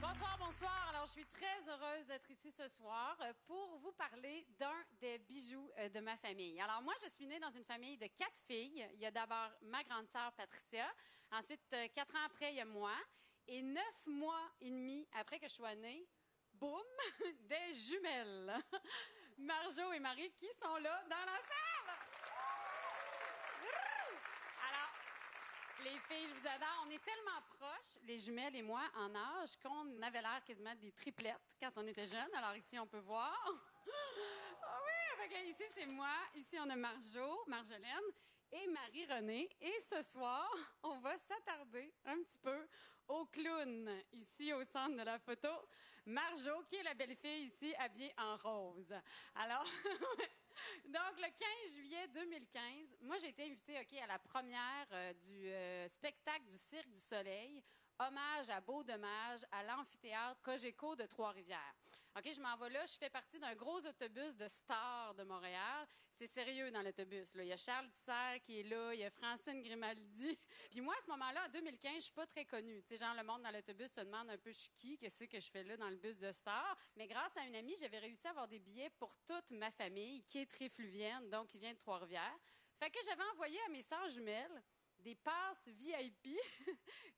Bonsoir, bonsoir. Alors, je suis très heureuse d'être ici ce soir pour vous parler d'un des bijoux de ma famille. Alors, moi, je suis née dans une famille de 4 filles. Il y a d'abord ma grande sœur Patricia. Ensuite, 4 ans après, il y a moi. Et 9 mois et demi après que je sois née, boum, des jumelles. Marjo et Marie qui sont là dans la salle. Alors, les filles, je vous adore. On est tellement proches, les jumelles et moi, en âge, qu'on avait l'air quasiment des triplettes quand on était jeunes. Alors ici, on peut voir. Ah oui, avec, ici, c'est moi. Ici, on a Marjolaine et Marie-Renée. Et ce soir, on va s'attarder un petit peu au clown, ici au centre de la photo. Marjo, qui est la belle fille ici, habillée en rose. Alors... Donc, le 15 juillet 2015, moi, j'ai été invitée à la première du spectacle du Cirque du Soleil, hommage à Beau Dommage, à l'amphithéâtre Cogeco de Trois-Rivières. OK, je m'en vais là. Je fais partie d'un gros autobus de stars de Montréal. C'est sérieux dans l'autobus, là. Il y a Charles Tisser qui est là, il y a Francine Grimaldi. Puis moi, à ce moment-là, en 2015, je suis pas très connue. Tu sais, genre, le monde dans l'autobus se demande un peu je suis qui, qu'est-ce que je fais là dans le bus de stars. Mais grâce à une amie, j'avais réussi à avoir des billets pour toute ma famille, qui est trifluvienne, donc qui vient de Trois-Rivières. Fait que j'avais envoyé à mes sœurs jumelles des passes VIP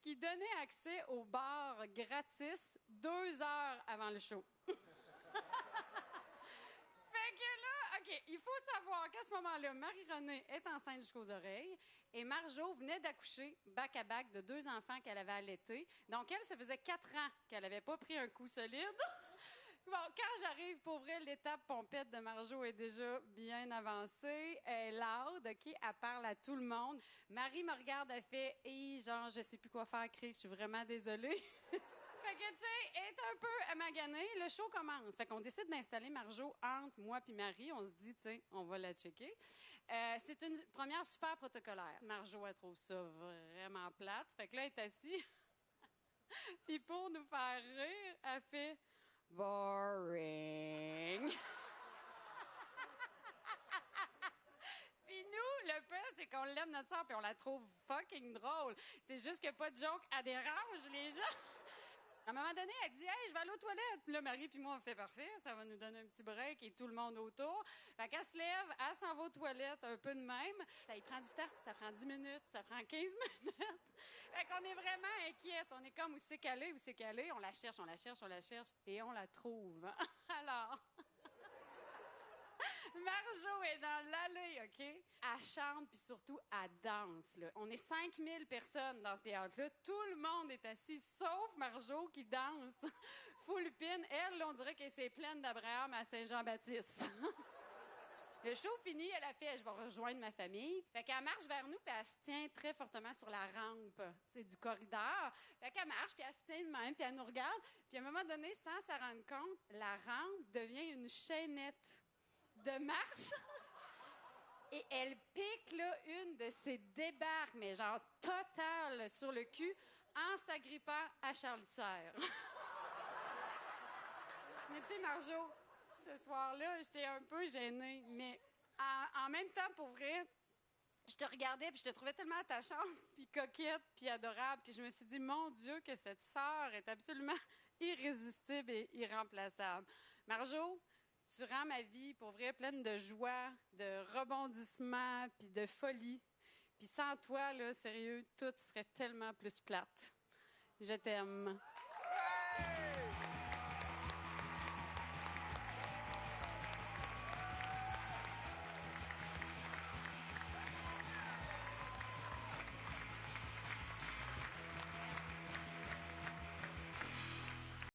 qui donnaient accès au bar gratis 2 heures avant le show. Fait que là, OK, il faut savoir qu'à ce moment-là, Marie-Renée est enceinte jusqu'aux oreilles et Marjo venait d'accoucher back-à-back de 2 enfants qu'elle avait allaités. Donc, elle, ça faisait 4 ans qu'elle n'avait pas pris un coup solide. Bon, quand j'arrive pour vrai, l'étape pompette de Marjo est déjà bien avancée. Elle est loud, OK? Elle parle à tout le monde. Marie me regarde, elle fait « Hey, genre, je sais plus quoi faire, Cric, je suis vraiment désolée. » Fait que, tu sais, elle est un peu maganée. Le show commence. Fait qu'on décide d'installer Marjo entre moi puis Marie. On se dit, tu sais, on va la checker. C'est une première super protocolaire. Marjo, elle trouve ça vraiment plate. Fait que là, elle est assise. Puis pour nous faire rire, elle fait... Boring. Puis nous, le pire, c'est qu'on l'aime notre sœur, puis on la trouve fucking drôle. C'est juste que pas de joke, elle dérange les gens. À un moment donné, elle dit « Hey, je vais aller aux toilettes. » Puis là, Marie puis moi, on fait parfait. Ça va nous donner un petit break et tout le monde autour. Fait qu'elle se lève, elle s'en va aux toilettes un peu de même. Ça y prend du temps. Ça prend 10 minutes, ça prend 15 minutes. Fait qu'on est vraiment inquiète. On est comme où c'est qu'elle est, où c'est qu'elle est. On la cherche, on la cherche, on la cherche et on la trouve. Alors... Marjo est dans l'allée, OK? Elle chante, puis surtout, elle danse. Là. On est 5000 personnes dans ce théâtre-là. Tout le monde est assis, sauf Marjo qui danse. Full pin. Elle, là, on dirait qu'elle s'est pleine d'Abraham à Saint-Jean-Baptiste. Le show fini, elle a fait « Je vais rejoindre ma famille ». Fait qu'elle marche vers nous, puis elle se tient très fortement sur la rampe, tu sais, du corridor. Fait qu'elle marche, puis elle se tient de même, puis elle nous regarde. Puis à un moment donné, sans s'en rendre compte, la rampe devient une chaînette de marche. Et elle pique, là, une de ses débarques, mais genre totale sur le cul, en s'agrippant à Charles Tisser. Mais tu sais, Marjo, ce soir-là, j'étais un peu gênée, mais en même temps, pour vrai, je te regardais puis je te trouvais tellement attachante, puis coquette, puis adorable, que je me suis dit, mon Dieu, que cette sœur est absolument irrésistible et irremplaçable. Marjo, tu rends ma vie, pour vrai, pleine de joie, de rebondissements, puis de folie. Puis sans toi, là, sérieux, tout serait tellement plus plate. Je t'aime. Hey!